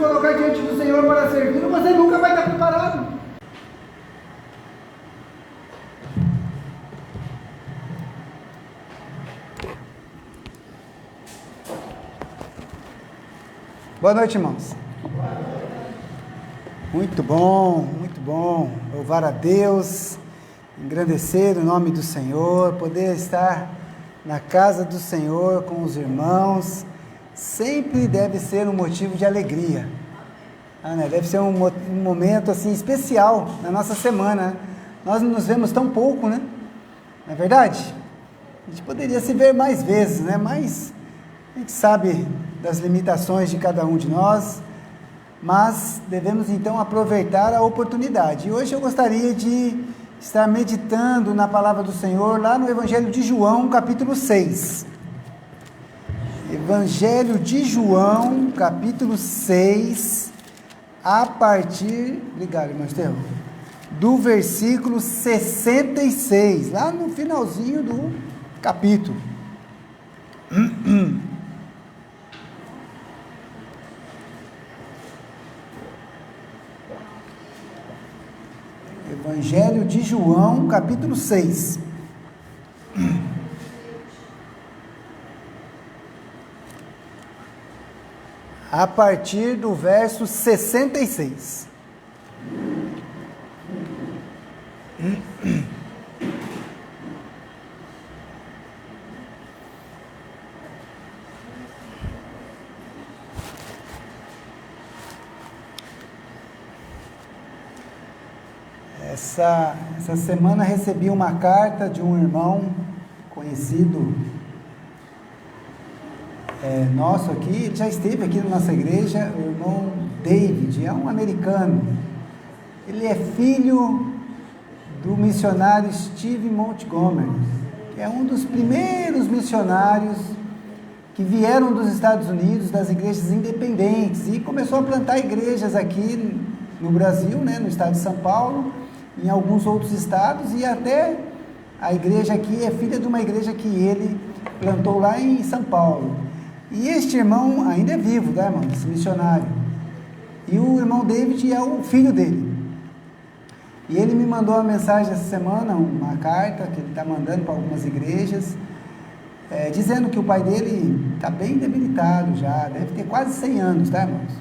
colocar diante do Senhor para servir, você nunca vai estar preparado. Boa noite, irmãos. Muito bom, louvar a Deus, engrandecer o nome do Senhor, poder estar na casa do Senhor com os irmãos, sempre deve ser um motivo de alegria, deve ser um momento assim especial na nossa semana, nós nos vemos tão pouco, né? Não é verdade? A gente poderia se ver mais vezes, né? Mas a gente sabe das limitações de cada um de nós, mas devemos então aproveitar a oportunidade. E hoje eu gostaria de estar meditando na palavra do Senhor lá no Evangelho de João, capítulo 6. Evangelho de João, capítulo 6, a partir, obrigado, irmão Estevão, do versículo 66, lá no finalzinho do capítulo. Evangelho de João, capítulo 6. A partir do verso 66. Essa semana recebi uma carta de um irmão conhecido nosso aqui, ele já esteve aqui na nossa igreja, o irmão David, é um americano. Ele é filho do missionário Steve Montgomery, que é um dos primeiros missionários que vieram dos Estados Unidos, das igrejas independentes, e começou a plantar igrejas aqui no Brasil, né, no estado de São Paulo, em alguns outros estados, e até a igreja aqui é filha de uma igreja que ele plantou lá em São Paulo. E este irmão ainda é vivo, tá, irmão? Esse missionário. E o irmão David é o filho dele. E ele me mandou uma mensagem essa semana, uma carta que ele está mandando para algumas igrejas, dizendo que o pai dele está bem debilitado já, deve ter quase 100 anos, tá, irmãos?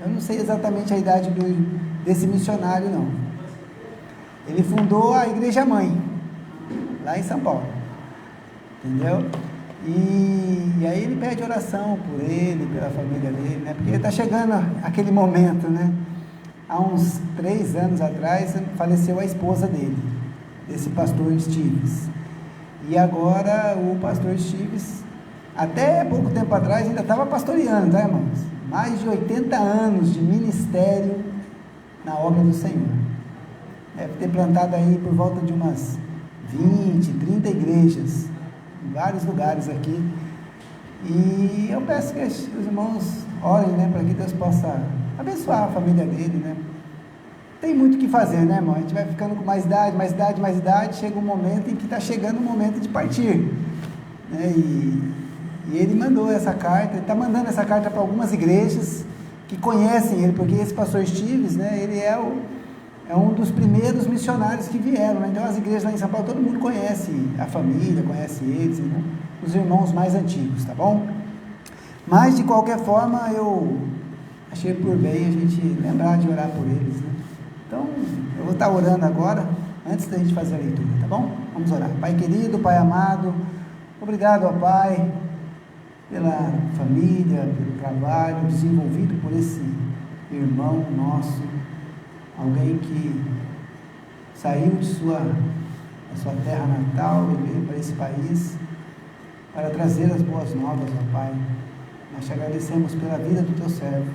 Eu não sei exatamente a idade desse missionário, não. Ele fundou a Igreja Mãe, lá em São Paulo, entendeu? E aí ele pede oração por ele, pela família dele, né? Porque está chegando aquele momento, né? Há uns 3 anos atrás, faleceu a esposa dele, desse pastor Stives. E agora o pastor Stives, até pouco tempo atrás, ainda estava pastoreando, tá, irmãos? Mais de 80 anos de ministério na obra do Senhor. Deve ter plantado aí por volta de umas 20, 30 igrejas, em vários lugares aqui. E eu peço que os irmãos orem, né, para que Deus possa abençoar a família dele, né? Tem muito o que fazer, né, irmão? A gente vai ficando com mais idade, chega um momento em que está chegando o momento de partir, né? E ele mandou essa carta, ele está mandando essa carta para algumas igrejas que conhecem ele, porque esse pastor Stives, né, ele é um dos primeiros missionários que vieram, né? Então as igrejas lá em São Paulo, todo mundo conhece a família, conhece eles, né? Os irmãos mais antigos, tá bom? Mas de qualquer forma, eu achei por bem a gente lembrar de orar por eles, né? Então, eu vou estar orando agora, antes da gente fazer a leitura, tá bom? Vamos orar. Pai querido, Pai amado, obrigado, ó Pai, pela família, pelo trabalho desenvolvido por esse irmão nosso, alguém que saiu da sua terra natal e veio para esse país para trazer as boas novas, ó Pai. Nós te agradecemos pela vida do teu servo.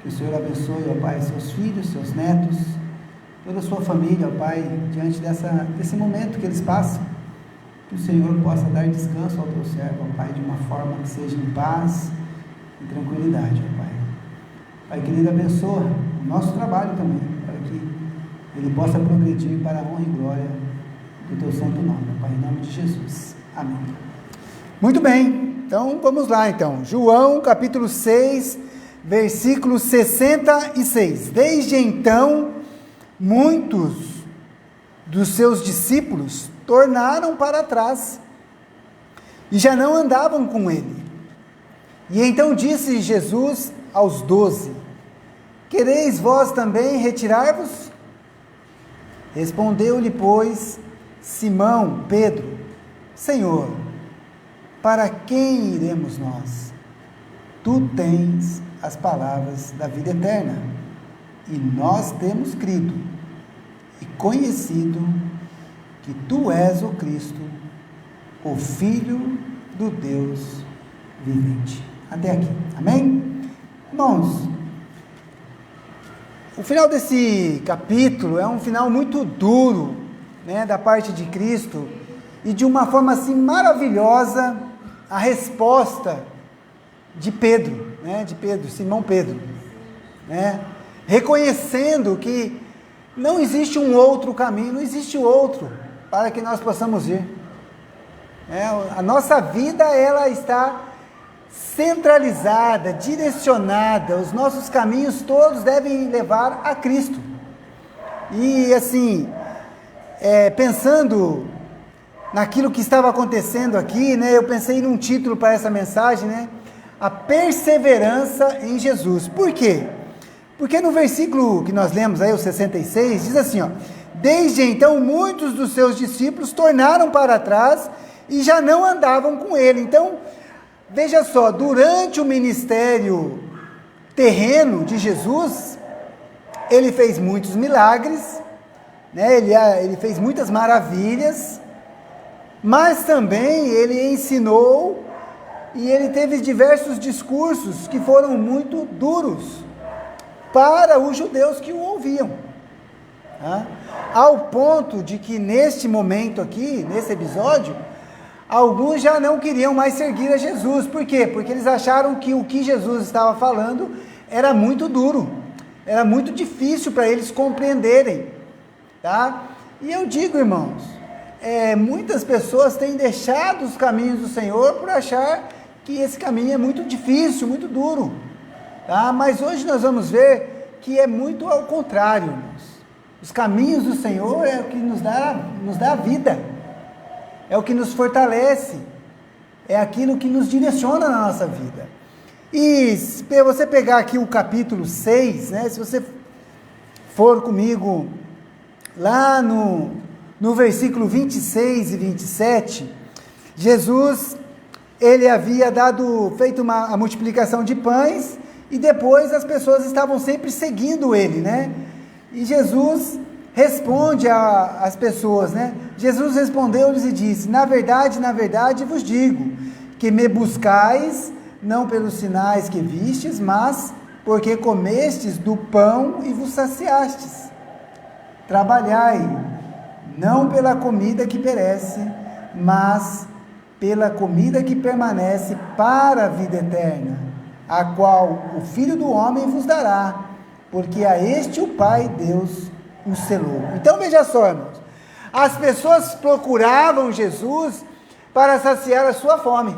Que o Senhor abençoe, ó Pai, seus filhos, seus netos, toda a sua família, ó Pai, diante desse momento que eles passam. Que o Senhor possa dar descanso ao teu servo, ó Pai, de uma forma que seja em paz e tranquilidade, ó Pai. Pai querido, abençoa o nosso trabalho também, para que ele possa progredir para a honra e glória do teu santo nome, ó Pai, em nome de Jesus. Amém. Muito bem, então vamos lá então. João capítulo 6, versículo 66. Desde então, muitos dos seus discípulos tornaram para trás e já não andavam com ele. E então disse Jesus aos 12: quereis vós também retirar-vos? Respondeu-lhe, pois, Simão Pedro: Senhor, para quem iremos nós? Tu tens as palavras da vida eterna, e nós temos crido e conhecido que tu és o Cristo, o Filho do Deus vivente. Até aqui, amém? Irmãos, o final desse capítulo é um final muito duro, né, da parte de Cristo, e de uma forma assim maravilhosa, a resposta de Pedro, né, Simão Pedro, né, reconhecendo que não existe um outro caminho, não existe outro para que nós possamos ir. A nossa vida, ela está centralizada, direcionada, os nossos caminhos todos devem levar a Cristo. E assim, pensando naquilo que estava acontecendo aqui, né, eu pensei num título para essa mensagem, né, a perseverança em Jesus. Por quê? Porque no versículo que nós lemos aí, o 66, diz assim, ó: desde então muitos dos seus discípulos tornaram para trás e já não andavam com ele. Então, veja só, durante o ministério terreno de Jesus, ele fez muitos milagres, né? Ele fez muitas maravilhas, mas também ele ensinou e ele teve diversos discursos que foram muito duros para os judeus que o ouviam, tá? Ao ponto de que neste momento aqui, nesse episódio, alguns já não queriam mais seguir a Jesus. Por quê? Porque eles acharam que o que Jesus estava falando era muito duro, era muito difícil para eles compreenderem, tá? E eu digo, irmãos, muitas pessoas têm deixado os caminhos do Senhor por achar que esse caminho é muito difícil, muito duro, tá? Mas hoje nós vamos ver que é muito ao contrário, irmãos. Os caminhos do Senhor é o que nos dá a vida, é o que nos fortalece, é aquilo que nos direciona na nossa vida. E se você pegar aqui o capítulo 6, né, se você for comigo lá no versículo 26 e 27, Jesus, ele havia feito a multiplicação de pães, e depois as pessoas estavam sempre seguindo ele, né? E Jesus responde às pessoas, né? Jesus respondeu-lhes e disse: na verdade vos digo, que me buscais, não pelos sinais que vistes, mas porque comestes do pão e vos saciastes. Trabalhai, não pela comida que perece, mas pela comida que permanece para a vida eterna, a qual o Filho do Homem vos dará, porque a este o Pai Deus o selou. Então veja só, irmãos, as pessoas procuravam Jesus para saciar a sua fome.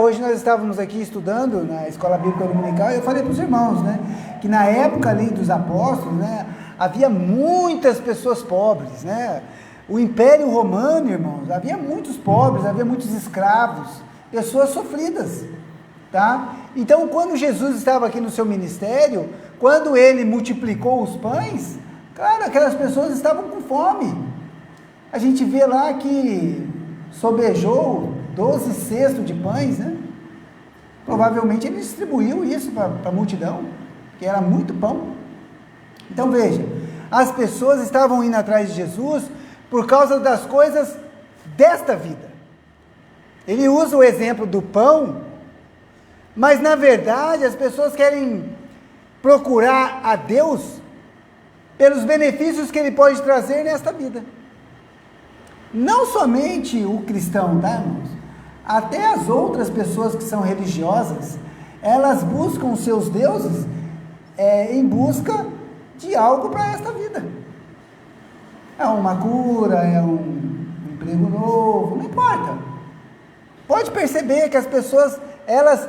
Hoje nós estávamos aqui estudando na Escola Bíblica Dominical, e eu falei para os irmãos, né, que na época ali dos apóstolos, né, havia muitas pessoas pobres, né? O Império Romano, irmãos, havia muitos pobres, havia muitos escravos, pessoas sofridas, tá? Então, quando Jesus estava aqui no seu ministério, quando ele multiplicou os pães, claro, aquelas pessoas estavam com fome. A gente vê lá que sobejou 12 cestos de pães, né? Provavelmente ele distribuiu isso para a multidão, que era muito pão. Então veja, as pessoas estavam indo atrás de Jesus por causa das coisas desta vida. Ele usa o exemplo do pão, mas na verdade as pessoas querem procurar a Deus pelos benefícios que Ele pode trazer nesta vida. Não somente o cristão, tá, irmãos? Até as outras pessoas que são religiosas, elas buscam os seus deuses em busca de algo para esta vida. É uma cura, é um emprego novo, não importa. Pode perceber que as pessoas, elas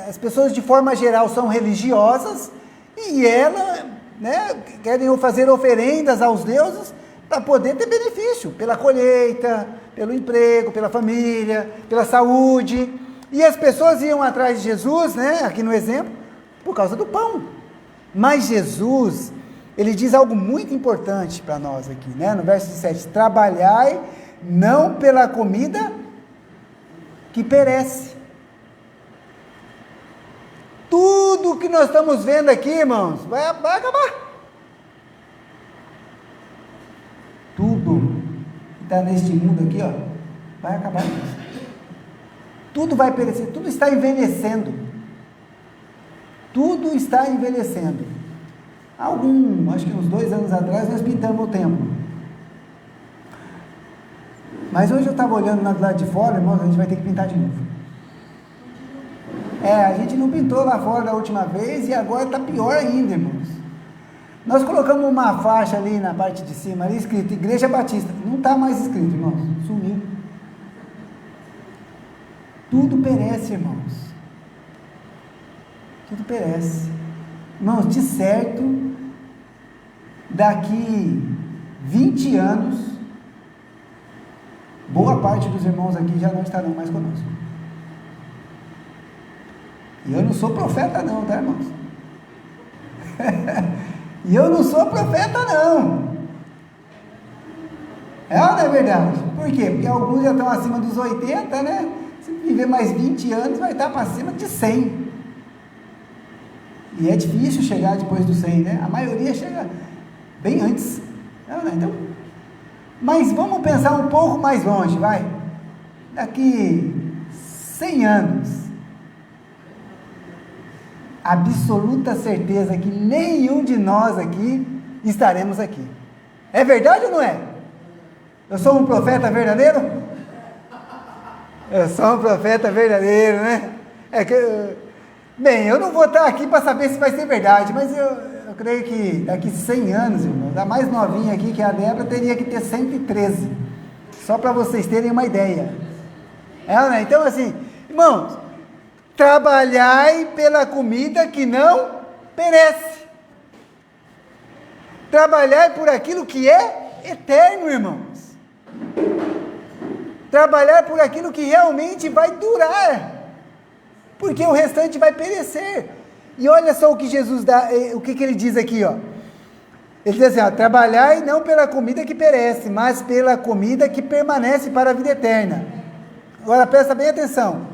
As pessoas de forma geral são religiosas e elas, né, querem fazer oferendas aos deuses para poder ter benefício, pela colheita, pelo emprego, pela família, pela saúde. E as pessoas iam atrás de Jesus, né, aqui no exemplo, por causa do pão. Mas Jesus, ele diz algo muito importante para nós aqui, né, no verso 17: trabalhai não pela comida que perece. Tudo que nós estamos vendo aqui, irmãos, vai acabar. Tudo que está neste mundo aqui, ó, vai acabar. Tudo vai perecer, tudo está envelhecendo. Tudo está envelhecendo. Acho que uns 2 anos atrás, nós pintamos o templo. Mas hoje eu estava olhando lá do lado de fora, irmãos, a gente vai ter que pintar de novo. A gente não pintou lá fora da última vez e agora está pior ainda, irmãos. Nós colocamos uma faixa ali na parte de cima, ali escrito Igreja Batista. Não está mais escrito, irmãos. Sumiu. Tudo perece, irmãos. Tudo perece. Irmãos, de certo, daqui 20 anos, boa parte dos irmãos aqui já não estarão mais conosco. E eu não sou profeta não, tá, irmãos? E eu não sou profeta não. É ou não é verdade? Por quê? Porque alguns já estão acima dos 80, né? Se viver mais 20 anos, vai estar para cima de 100. E é difícil chegar depois dos 100, né? A maioria chega bem antes. Então, mas vamos pensar um pouco mais longe, vai. Daqui 100 anos. Absoluta certeza que nenhum de nós aqui estaremos aqui. É verdade ou não é? Eu sou um profeta verdadeiro? Eu sou um profeta verdadeiro, né? Bem, eu não vou estar aqui para saber se vai ser verdade, mas eu creio que daqui 100 anos, irmãos, a mais novinha aqui, que é a Débora, teria que ter 113. Só para vocês terem uma ideia. Né? Então, assim, irmãos, trabalhai pela comida que não perece. Trabalhai por aquilo que é eterno, irmãos. Trabalhar por aquilo que realmente vai durar. Porque o restante vai perecer. E olha só o que Jesus dá, o que ele diz aqui, ó. Ele diz assim, ó: trabalhai não pela comida que perece, mas pela comida que permanece para a vida eterna. Agora presta bem atenção.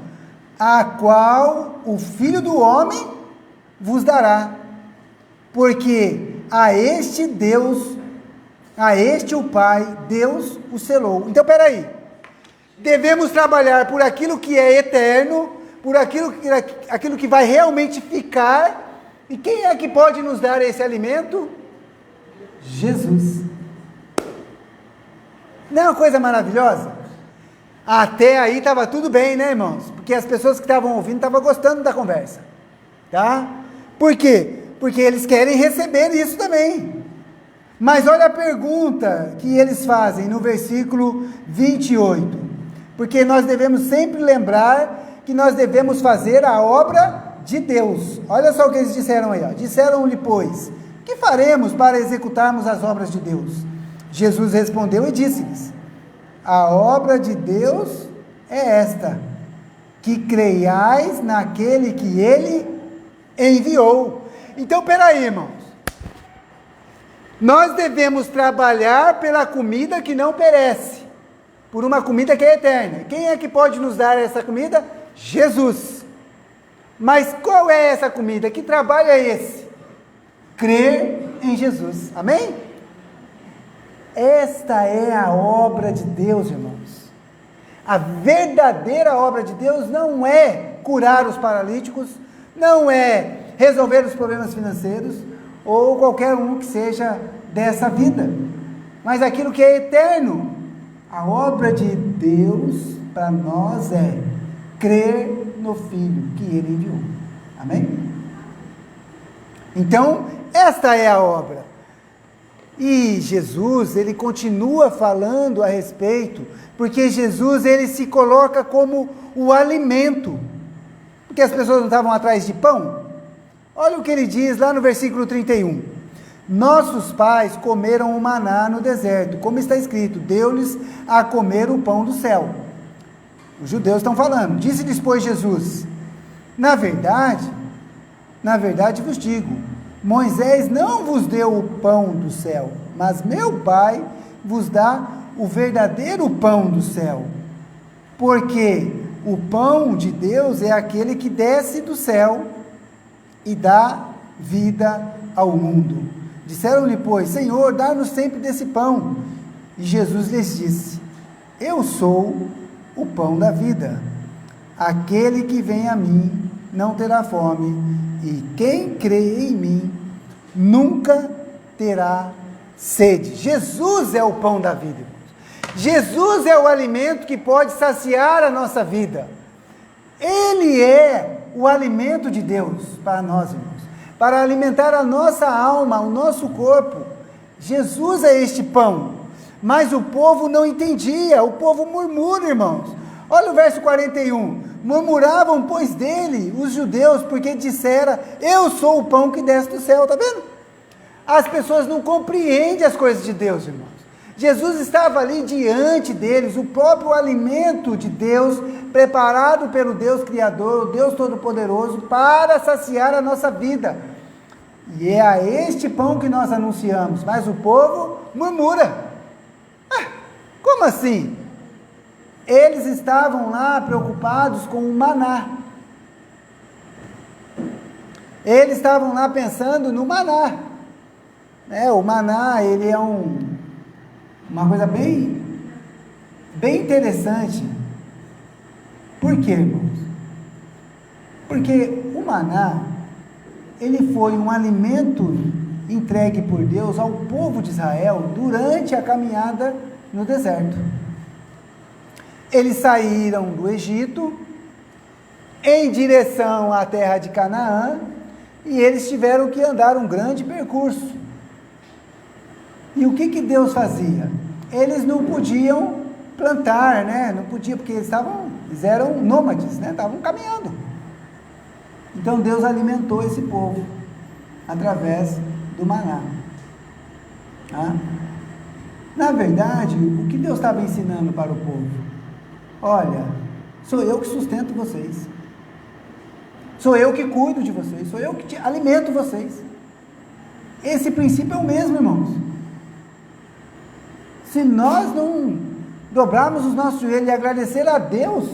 A qual o Filho do Homem vos dará, porque a este Deus, a este o Pai, Deus o selou. Então, peraí, devemos trabalhar por aquilo que é eterno, por aquilo que vai realmente ficar, e quem é que pode nos dar esse alimento? Jesus. Não é uma coisa maravilhosa? Até aí estava tudo bem, né, irmãos? Porque as pessoas que estavam ouvindo estavam gostando da conversa, tá? Por quê? Porque eles querem receber isso também. Mas olha a pergunta que eles fazem no versículo 28. Porque nós devemos sempre lembrar que nós devemos fazer a obra de Deus. Olha só o que eles disseram aí, ó. Disseram-lhe, pois, que faremos para executarmos as obras de Deus? Jesus respondeu e disse-lhes: a obra de Deus é esta, que creiais naquele que Ele enviou. Então, peraí, irmãos, nós devemos trabalhar pela comida que não perece, por uma comida que é eterna. Quem é que pode nos dar essa comida? Jesus. Mas qual é essa comida? Que trabalho é esse? Crer em Jesus, amém? Esta é a obra de Deus, irmãos. A verdadeira obra de Deus não é curar os paralíticos, não é resolver os problemas financeiros, ou qualquer um que seja dessa vida, mas aquilo que é eterno. A obra de Deus para nós é crer no Filho que Ele enviou, amém? Então, esta é a obra. E Jesus, ele continua falando a respeito, porque Jesus, ele se coloca como o alimento. Porque as pessoas não estavam atrás de pão? Olha o que ele diz lá no versículo 31. Nossos pais comeram o maná no deserto, como está escrito, deu-lhes a comer o pão do céu. Os judeus estão falando. Disse-lhes, pois, Jesus, na verdade vos digo, Moisés não vos deu o pão do céu, mas meu Pai vos dá o verdadeiro pão do céu. Porque o pão de Deus é aquele que desce do céu e dá vida ao mundo. Disseram-lhe, pois, Senhor, dá-nos sempre desse pão. E Jesus lhes disse, eu sou o pão da vida. Aquele que vem a mim não terá fome, e quem crê em mim nunca terá sede. Jesus é o pão da vida, irmãos. Jesus é o alimento que pode saciar a nossa vida. Ele é o alimento de Deus para nós, irmãos. Para alimentar a nossa alma, o nosso corpo. Jesus é este pão. Mas o povo não entendia, o povo murmura, irmãos. Olha o verso 41. Murmuravam, pois, dele, os judeus, porque dissera, eu sou o pão que desce do céu, está vendo? As pessoas não compreendem as coisas de Deus, irmãos. Jesus estava ali diante deles, o próprio alimento de Deus, preparado pelo Deus Criador, o Deus Todo-Poderoso, para saciar a nossa vida. E é a este pão que nós anunciamos, mas o povo murmura. Como assim? Eles estavam lá preocupados com o maná. Eles estavam lá pensando no maná. O maná, ele é uma coisa bem interessante. Por quê, irmãos? Porque o maná, ele foi um alimento entregue por Deus ao povo de Israel durante a caminhada no deserto. Eles saíram do Egito em direção à terra de Canaã e eles tiveram que andar um grande percurso. E o que Deus fazia? Eles não podiam plantar, não podia, porque eles eram nômades, estavam caminhando. Então Deus alimentou esse povo através do maná. Na verdade, o que Deus estava ensinando para o povo? Olha, sou eu que sustento vocês, sou eu que cuido de vocês, sou eu que alimento vocês. Esse princípio é o mesmo, irmãos. Se nós não dobrarmos os nossos joelhos e agradecer a Deus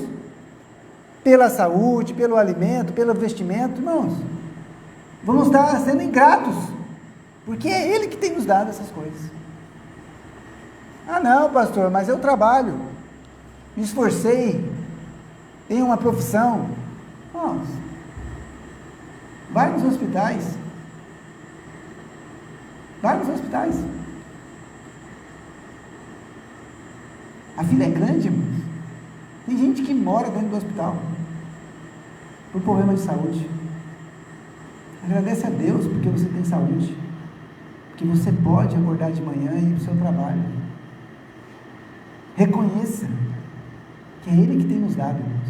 pela saúde, pelo alimento, pelo vestimento, irmãos, vamos estar sendo ingratos, porque é Ele que tem nos dado essas coisas. Não, pastor, mas eu trabalho, me esforcei, tenho uma profissão. Irmãos, vai nos hospitais. Vai nos hospitais. A fila é grande, irmãos. Tem gente que mora dentro do hospital por problema de saúde. Agradece a Deus porque você tem saúde, porque você pode acordar de manhã e ir para o seu trabalho. Reconheça que é Ele que tem nos dado, irmãos.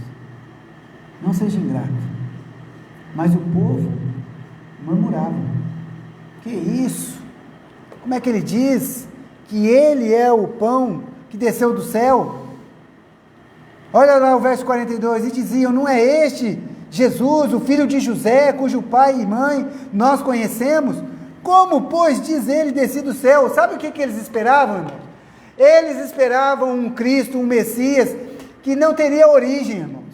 Não seja ingrato. Mas o povo murmurava. Que isso? Como é que ele diz que Ele é o pão que desceu do céu? Olha lá o verso 42, e diziam, não é este Jesus, o filho de José, cujo pai e mãe nós conhecemos? Como, pois, diz ele descido do céu? Sabe o que eles esperavam, irmãos? Eles esperavam um Cristo, um Messias, que não teria origem, irmãos,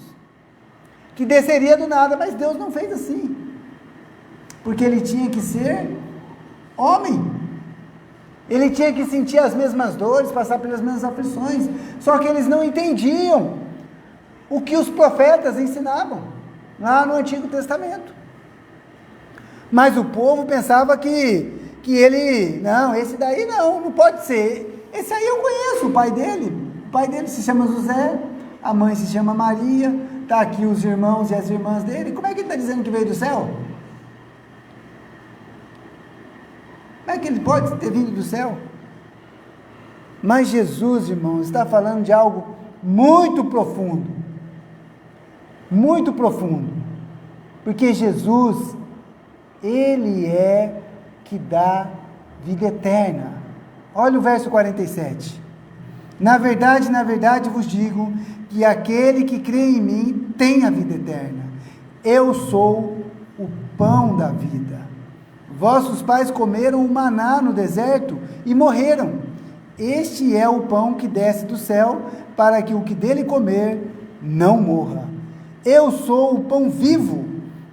que desceria do nada, mas Deus não fez assim, porque Ele tinha que ser homem, Ele tinha que sentir as mesmas dores, passar pelas mesmas aflições, só que eles não entendiam o que os profetas ensinavam, lá no Antigo Testamento, mas o povo pensava que ele, não, esse daí não pode ser, esse aí eu conheço, o pai dele se chama José, a mãe se chama Maria, está aqui os irmãos e as irmãs dele, como é que ele está dizendo que veio do céu? Como é que ele pode ter vindo do céu? Mas Jesus, irmãos, está falando de algo muito profundo, Porque Jesus, Ele é que dá vida eterna. Olha o verso 47. Na verdade vos digo que aquele que crê em mim tem a vida eterna. Eu sou o pão da vida. Vossos pais comeram o maná no deserto e morreram. Este é o pão que desce do céu, para que o que dele comer não morra. Eu sou o pão vivo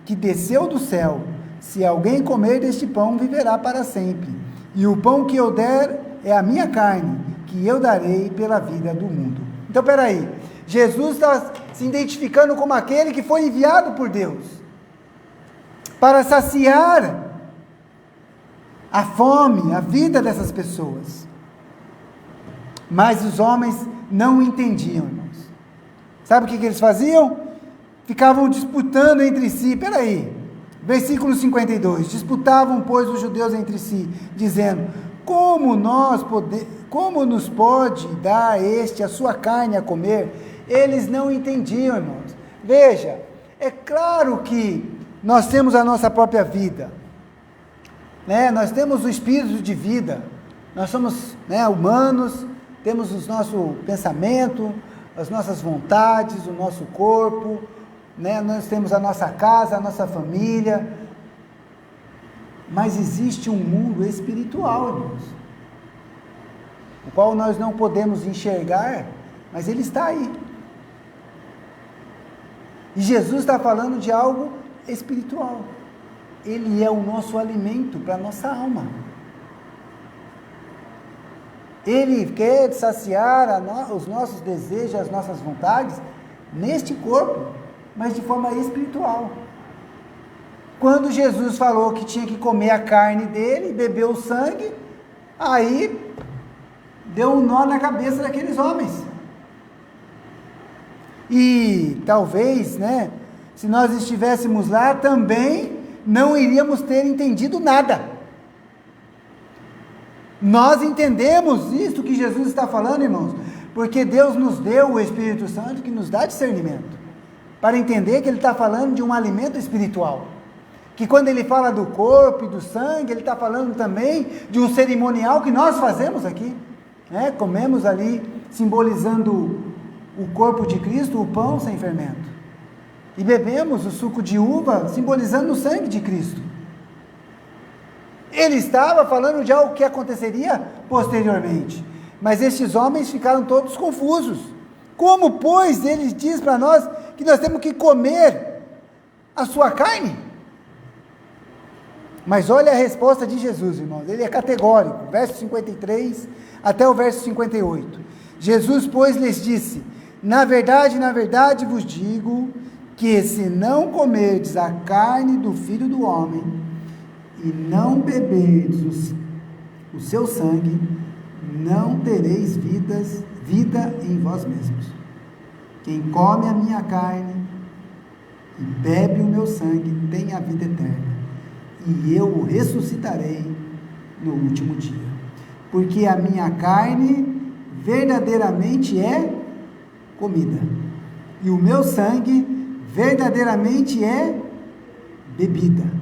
que desceu do céu. Se alguém comer deste pão, viverá para sempre. E o pão que eu der é a minha carne, que eu darei pela vida do mundo. Então, peraí, Jesus está se identificando como aquele que foi enviado por Deus para saciar a fome, a vida dessas pessoas. Mas os homens não entendiam, irmãos. Sabe o que eles faziam? Ficavam disputando entre si. Peraí, versículo 52. Disputavam, pois, os judeus entre si, dizendo: como nos pode dar este a sua carne a comer? Eles não entendiam, irmãos. Veja, é claro que nós temos a nossa própria vida, né? Nós temos o espírito de vida, nós somos, né, humanos, temos o nosso pensamento, as nossas vontades, o nosso corpo, né? Nós temos a nossa casa, a nossa família, mas existe um mundo espiritual, irmãos, o qual nós não podemos enxergar, mas ele está aí. E Jesus está falando de algo espiritual. Ele é o nosso alimento para a nossa alma. Ele quer saciar os nossos desejos, as nossas vontades, neste corpo, mas de forma espiritual. Quando Jesus falou que tinha que comer a carne dele, beber o sangue, aí deu um nó na cabeça daqueles homens. E talvez, né, se nós estivéssemos lá, também não iríamos ter entendido nada. Nós entendemos isso que Jesus está falando, irmãos, porque Deus nos deu o Espírito Santo que nos dá discernimento, para entender que Ele está falando de um alimento espiritual, que quando Ele fala do corpo e do sangue, Ele está falando também de um cerimonial que nós fazemos aqui, né? Comemos ali, simbolizando o corpo de Cristo, o pão sem fermento, e bebemos o suco de uva, simbolizando o sangue de Cristo. Ele estava falando de algo que aconteceria posteriormente, mas estes homens ficaram todos confusos. Como, pois, ele diz para nós que nós temos que comer a sua carne? Mas olha a resposta de Jesus, irmãos, ele é categórico, verso 53 até o verso 58. Jesus, pois, lhes disse: na verdade vos digo, que se não comerdes a carne do Filho do Homem, e não beberdes o seu sangue, não tereis vida em vós mesmos. Quem come a minha carne e bebe o meu sangue tem a vida eterna, e eu o ressuscitarei no último dia. Porque a minha carne verdadeiramente é comida, e o meu sangue verdadeiramente é bebida.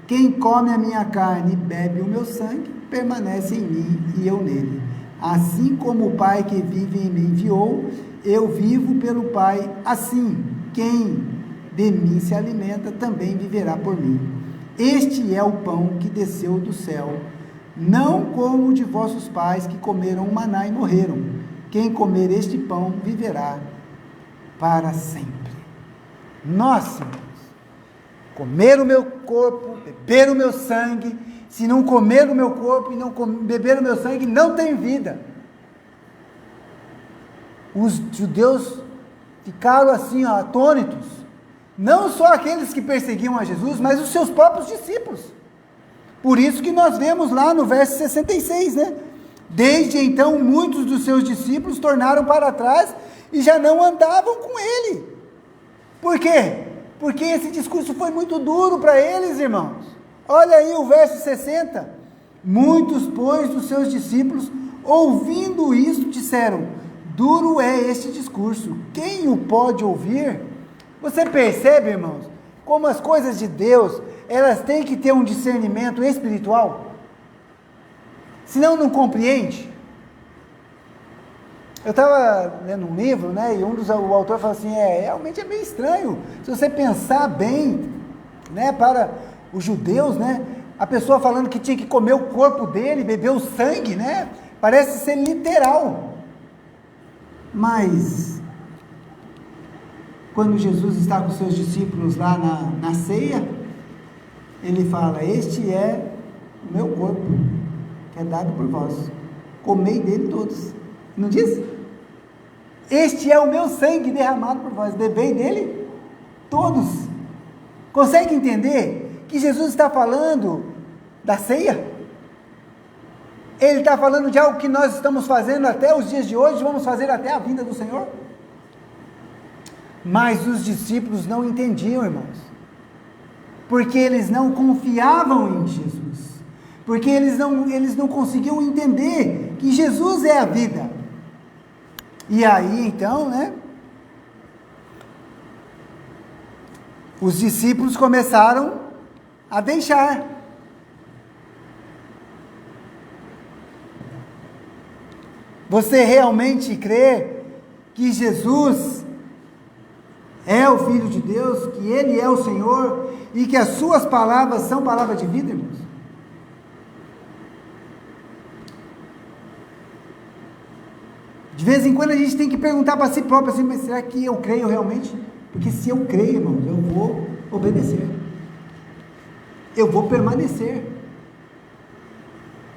Quem come a minha carne e bebe o meu sangue, permanece em mim e eu nele. Assim como o Pai que vive em mim enviou, eu vivo pelo Pai, assim, quem de mim se alimenta, também viverá por mim. Este é o pão que desceu do céu, não como o de vossos pais, que comeram o maná e morreram. Quem comer este pão, viverá para sempre. Nossa, comer o meu corpo, beber o meu sangue, se não comer o meu corpo e não beber o meu sangue, não tem vida. Os judeus ficaram assim, ó, atônitos, não só aqueles que perseguiam a Jesus, mas os seus próprios discípulos. Por isso que nós vemos lá no verso 66, né? Desde então, muitos dos seus discípulos tornaram para trás e já não andavam com ele. Por quê? Porque esse discurso foi muito duro para eles, irmãos. Olha aí o verso 60. Muitos, pois, dos seus discípulos, ouvindo isto, disseram: duro é este discurso, quem o pode ouvir? Você percebe, irmãos, como as coisas de Deus, elas têm que ter um discernimento espiritual? Senão não compreende. Eu estava lendo um livro, né, e o autor falou assim, realmente é meio estranho, se você pensar bem, né, para os judeus, né, a pessoa falando que tinha que comer o corpo dele, beber o sangue, né, parece ser literal. Mas, quando Jesus está com seus discípulos lá na ceia, ele fala, este é o meu corpo, que é dado por vós, comei dele todos. Não diz? Este é o meu sangue derramado por vós, bebei dele todos. Consegue entender que Jesus está falando da ceia? Ele está falando de algo que nós estamos fazendo até os dias de hoje, vamos fazer até a vinda do Senhor? Mas os discípulos não entendiam, irmãos, porque eles não confiavam em Jesus, porque eles não conseguiam entender que Jesus é a vida. E aí, então, né, os discípulos começaram a deixar. Você realmente crê que Jesus é o Filho de Deus, que Ele é o Senhor, e que as suas palavras são palavras de vida, irmãos? De vez em quando a gente tem que perguntar para si próprio assim, mas será que eu creio realmente? Porque se eu creio, irmãos, eu vou obedecer. Eu vou permanecer.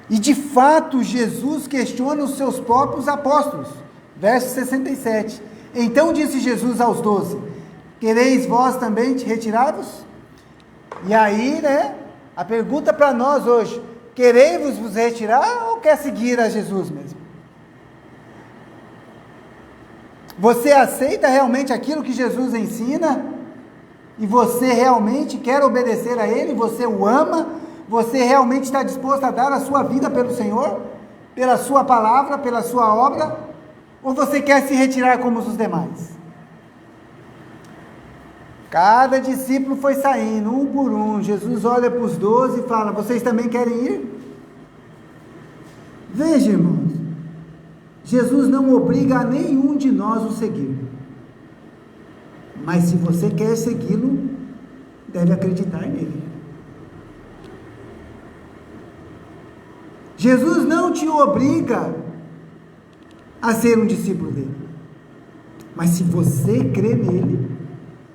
E de fato, Jesus questiona os seus próprios apóstolos. Verso 67. Então disse Jesus aos 12, quereis vós também te retirar-vos? E aí, né, a pergunta para nós hoje, quereis vos retirar ou quer seguir a Jesus mesmo? Você aceita realmente aquilo que Jesus ensina? E você realmente quer obedecer a Ele? Você o ama? Você realmente está disposto a dar a sua vida pelo Senhor? Pela sua palavra, pela sua obra? Ou você quer se retirar como os demais? Cada discípulo foi saindo, um por um. Jesus olha para os 12 e fala, vocês também querem ir? Veja, irmãos, Jesus não obriga a nenhum de nós o seguir. Mas se você quer segui-lo, deve acreditar nele. Jesus não te obriga a ser um discípulo dele. Mas se você crê nele,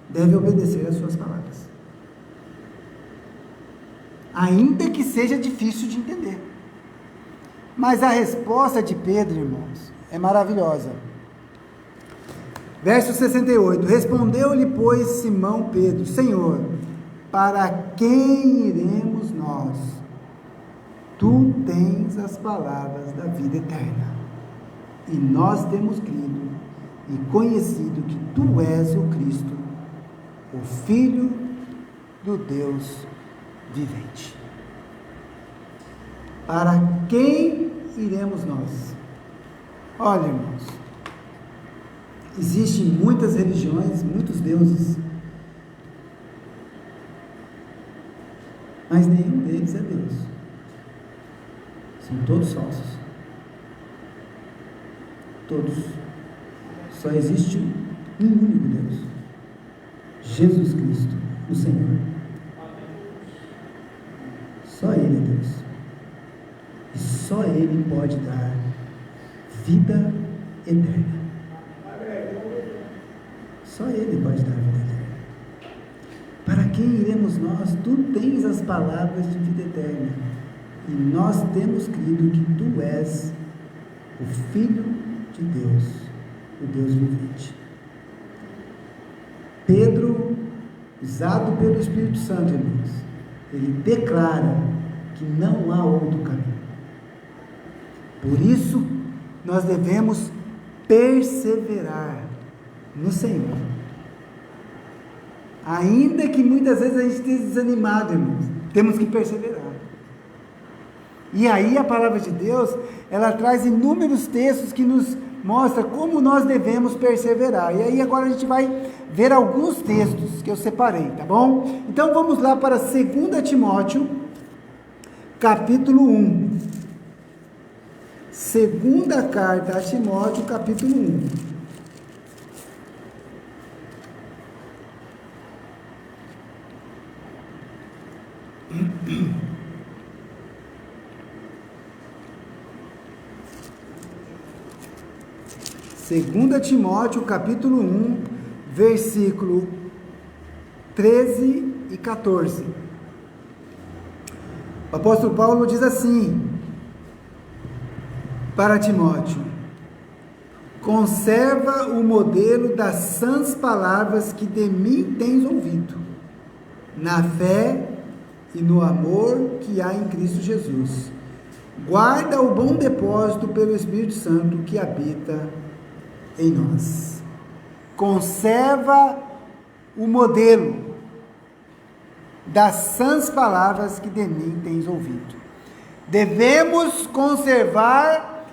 deve obedecer às suas palavras. Ainda que seja difícil de entender. Mas a resposta de Pedro, irmãos, é maravilhosa. Verso 68, respondeu-lhe, pois, Simão Pedro, Senhor, para quem iremos nós? Tu tens as palavras da vida eterna, e nós temos crido e conhecido que Tu és o Cristo, o Filho do Deus vivente. Para quem iremos nós? Olha, irmãos, existem muitas religiões, muitos deuses, mas nenhum deles é Deus. São todos falsos. Todos. Só existe um único Deus, Jesus Cristo, o Senhor. Só Ele é Deus. E só Ele pode dar vida eterna. Só Ele pode dar vida eterna. Para quem iremos nós? Tu tens as palavras de vida eterna, e nós temos crido que Tu és o Filho de Deus, o Deus vivente. Pedro, usado pelo Espírito Santo, irmãos, ele declara que não há outro caminho. Por isso, nós devemos perseverar no Senhor. Ainda que muitas vezes a gente esteja desanimado, irmãos, temos que perseverar. E aí a palavra de Deus, ela traz inúmeros textos que nos mostra como nós devemos perseverar. E aí agora a gente vai ver alguns textos que eu separei, tá bom? Então vamos lá para 2 Timóteo, capítulo 1. Segunda carta a Timóteo, capítulo 1. Segunda Timóteo, capítulo 1, versículo 13 e 14. O apóstolo Paulo diz assim para Timóteo: conserva o modelo das sãs palavras que de mim tens ouvido, na fé e no amor que há em Cristo Jesus. Guarda o bom depósito pelo Espírito Santo que habita em nós. Conserva o modelo das sãs palavras que de mim tens ouvido. Devemos conservar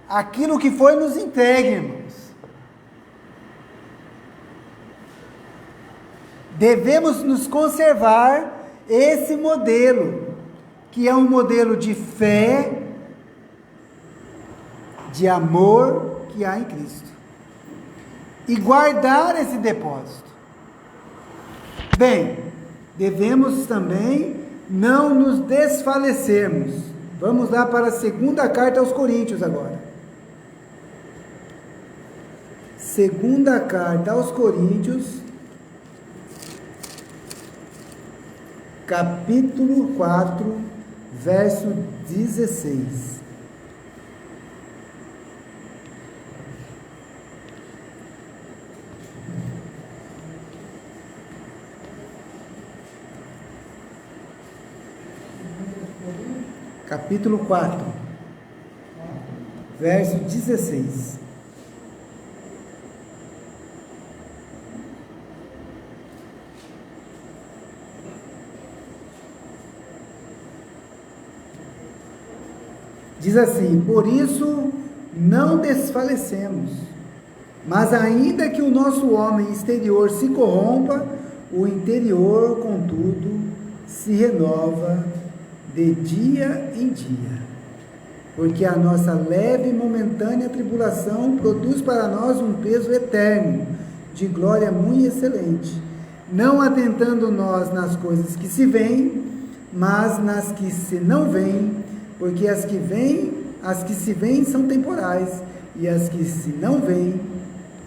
aquilo que foi nos entregue, irmãos. Devemos nos conservar esse modelo, que é um modelo de fé, de amor que há em Cristo. E guardar esse depósito. Bem, devemos também não nos desfalecermos. Vamos lá para a segunda carta aos Coríntios agora. Segunda carta aos Coríntios, capítulo 4, verso 16. Capítulo 4, verso 16. Diz assim: por isso não desfalecemos, mas ainda que o nosso homem exterior se corrompa, o interior, contudo, se renova de dia em dia, porque a nossa leve e momentânea tribulação produz para nós um peso eterno, de glória muito excelente, não atentando nós nas coisas que se veem, mas nas que se não veem, porque as que se veem são temporais, e as que se não veem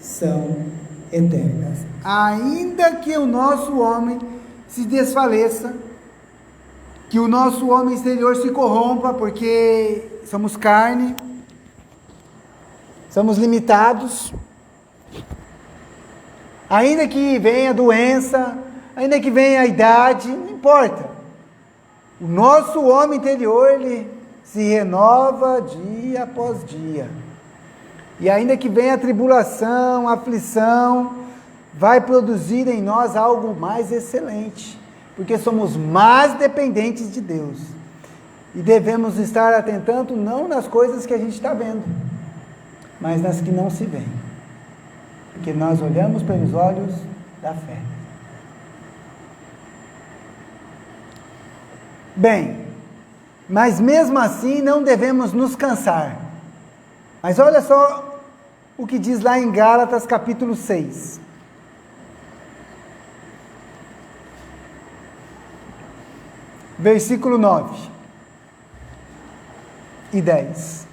são eternas. Ainda que o nosso homem se desfaleça, que o nosso homem exterior se corrompa, porque somos carne, somos limitados, ainda que venha a doença, ainda que venha a idade, não importa, o nosso homem interior, ele se renova dia após dia, e ainda que venha a tribulação, a aflição, vai produzir em nós algo mais excelente, porque somos mais dependentes de Deus, e devemos estar atentando não nas coisas que a gente está vendo, mas nas que não se veem, porque nós olhamos pelos olhos da fé. Bem, mas mesmo assim não devemos nos cansar. Mas olha só o que diz lá em Gálatas capítulo 6. Versículo 9 e 10.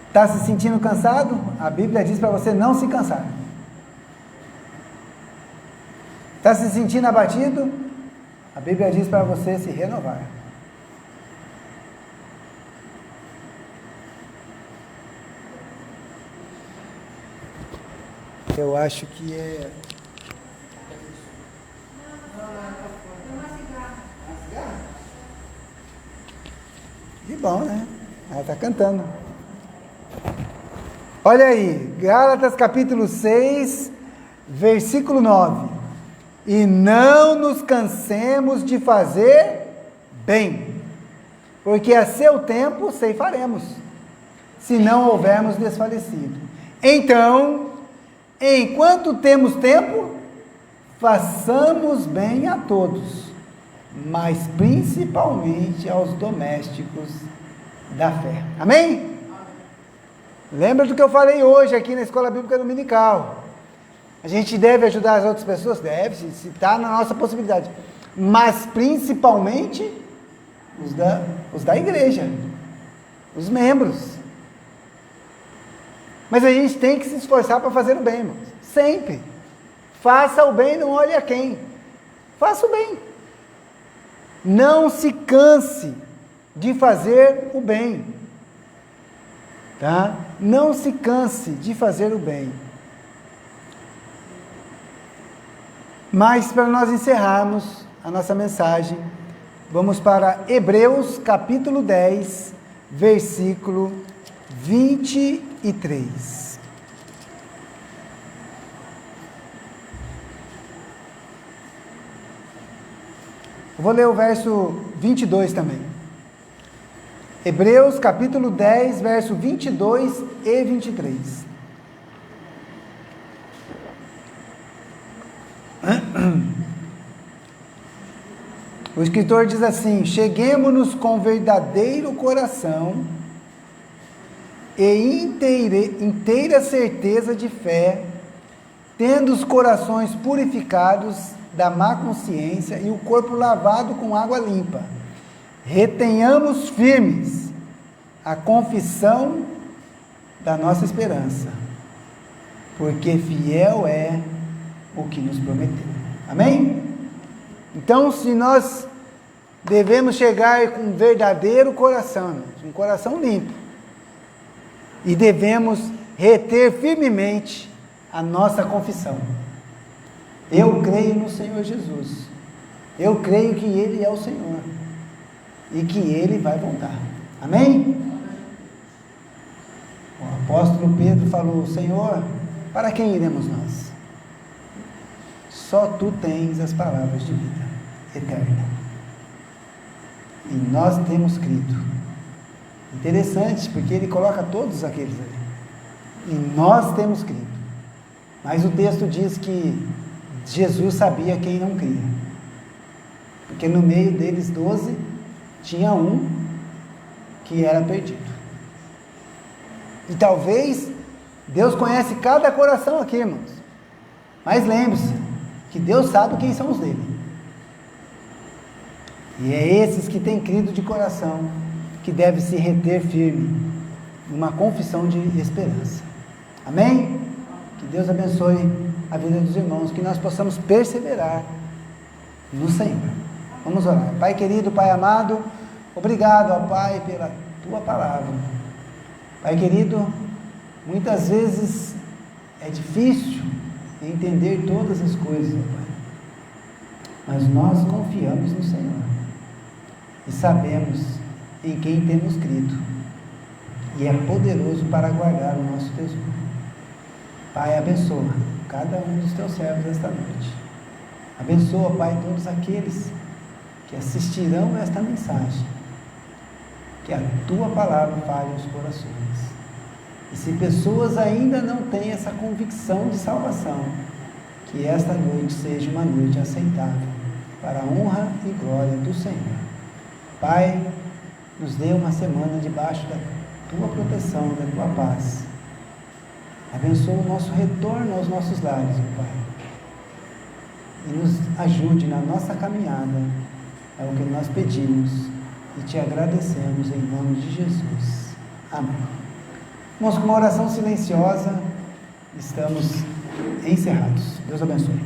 Está se sentindo cansado? A Bíblia diz para você não se cansar. Está se sentindo abatido? A Bíblia diz para você se renovar. Eu acho que é... Que bom, né? Ela está cantando. Olha aí, Gálatas capítulo 6, versículo 9. e não nos cansemos de fazer bem, porque a seu tempo ceifaremos, se não houvermos desfalecido. Então, enquanto temos tempo, façamos bem a todos, mas principalmente aos domésticos da fé. Amém? Lembra do que eu falei hoje aqui na Escola Bíblica Dominical. A gente deve ajudar as outras pessoas? Deve, se está na nossa possibilidade. Mas principalmente os da igreja, os membros. Mas a gente tem que se esforçar para fazer o bem, irmãos. Sempre. Faça o bem, não olhe a quem. Faça o bem. Não se canse de fazer o bem. Tá? Não se canse de fazer o bem. Mas para nós encerrarmos a nossa mensagem, vamos para Hebreus capítulo 10, versículo 23. Eu vou ler o verso 22 também. Hebreus capítulo 10, verso 22 e 23. O escritor diz assim: cheguemo-nos com verdadeiro coração e inteira certeza de fé, tendo os corações purificados da má consciência e o corpo lavado com água limpa. Retenhamos firmes a confissão da nossa esperança, porque fiel é o que nos prometeu. Amém? Então, se nós devemos chegar com um verdadeiro coração, um coração limpo, e devemos reter firmemente a nossa confissão. Eu creio no Senhor Jesus. Eu creio que Ele é o Senhor e que Ele vai voltar. Amém? O apóstolo Pedro falou: Senhor, para quem iremos nós? Só Tu tens as palavras de vida eterna. E nós temos crido. Interessante, porque ele coloca todos aqueles ali. E nós temos crido. Mas o texto diz que Jesus sabia quem não cria. Porque no meio deles 12, tinha um que era perdido. E talvez Deus conhece cada coração aqui, irmãos. Mas lembre-se que Deus sabe quem são os dele. E é esses que têm crido de coração que deve se reter firme numa confissão de esperança. Amém? Que Deus abençoe a vida dos irmãos, que nós possamos perseverar no Senhor. Vamos orar. Pai querido, Pai amado, obrigado, ó Pai, pela Tua palavra. Pai querido, muitas vezes é difícil entender todas as coisas, ó Pai, mas nós confiamos no Senhor e sabemos em quem temos crido, e é poderoso para guardar o nosso tesouro. Pai, abençoa cada um dos Teus servos esta noite. Abençoa, Pai, todos aqueles que assistirão a esta mensagem, que a Tua palavra fale aos corações. E se pessoas ainda não têm essa convicção de salvação, que esta noite seja uma noite aceitável para a honra e glória do Senhor. Pai, nos dê uma semana debaixo da Tua proteção, da Tua paz. Abençoa o nosso retorno aos nossos lares, meu Pai. E nos ajude na nossa caminhada. É o que nós pedimos e Te agradecemos em nome de Jesus. Amém. Irmãos, com uma oração silenciosa, estamos encerrados. Deus abençoe.